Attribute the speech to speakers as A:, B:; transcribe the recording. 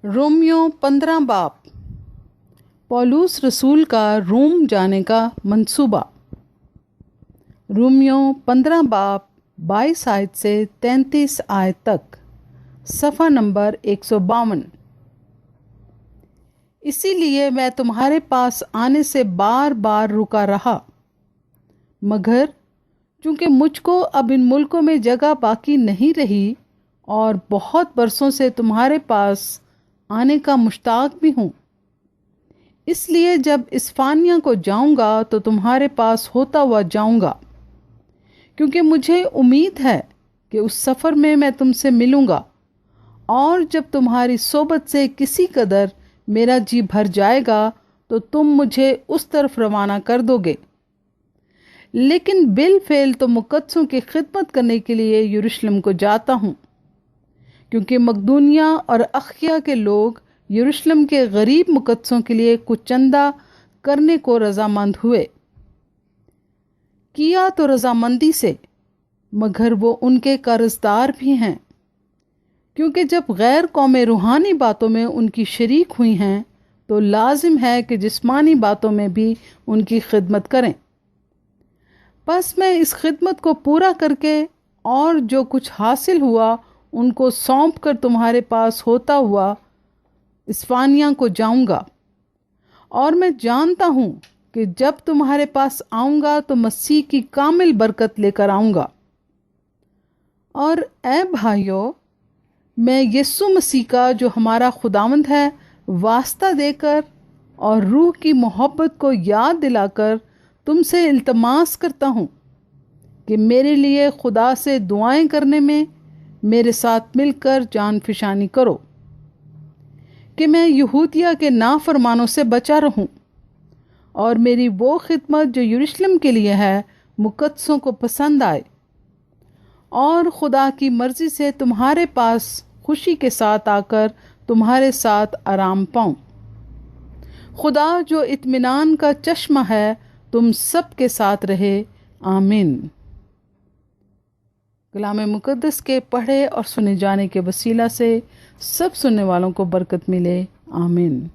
A: Romeo 15 बाब। पौलुस रसूल का रोम जाने का मंसूबा। रोमियो 15 बाब 22 आयत से 33 आयत तक, सफ़ा नंबर 152। इसीलिए मैं तुम्हारे पास आने से बार बार रुका रहा, मगर चूँकि मुझको अब इन मुल्कों में जगह बाकी नहीं रही और बहुत बरसों से तुम्हारे पास आने का मुश्ताक भी हूँ, इसलिए जब इस्पानिया को जाऊँगा तो तुम्हारे पास होता हुआ जाऊँगा, क्योंकि मुझे उम्मीद है कि उस सफ़र में मैं तुमसे मिलूँगा, और जब तुम्हारी सोबत से किसी कदर मेरा जी भर जाएगा तो तुम मुझे उस तरफ रवाना कर दोगे। लेकिन बिल फेल तो मुकद्दसों की खिदमत करने के लिए यरूशलेम को जाता हूँ, क्योंकि मकदूनिया और अखिया के लोग यरूशलेम के गरीब मुकद्दसों के लिए कुछ चंदा करने को रजामंद हुए। किया तो रजामंदी से, मगर वो उनके कर्जदार भी हैं, क्योंकि जब गैर कौमें रूहानी बातों में उनकी शरीक हुई हैं तो लाजिम है कि जिस्मानी बातों में भी उनकी खिदमत करें। बस मैं इस खिदमत को पूरा करके और जो कुछ हासिल हुआ उनको सौंप कर तुम्हारे पास होता हुआ इस्पानिया को जाऊंगा, और मैं जानता हूँ कि जब तुम्हारे पास आऊँगा तो मसीह की कामिल बरकत लेकर आऊँगा। और ऐ भाइयों, मैं यीशु मसीह का जो हमारा खुदावंद है वास्ता देकर और रूह की मोहब्बत को याद दिलाकर तुमसे इल्तमास करता हूँ कि मेरे लिए खुदा से दुआएं करने में मेरे साथ मिलकर जान फिशानी करो, कि मैं यहूदिया के नाफरमानों से बचा रहूं और मेरी वो खिदमत जो यरूशलेम के लिए है मुकद्दसों को पसंद आए, और खुदा की मर्जी से तुम्हारे पास खुशी के साथ आकर तुम्हारे साथ आराम पाऊं। खुदा जो इत्मीनान का चश्मा है तुम सब के साथ रहे। आमीन। कलाम मुकद्दस के पढ़े और सुने जाने के वसीला से सब सुनने वालों को बरकत मिले। आमीन।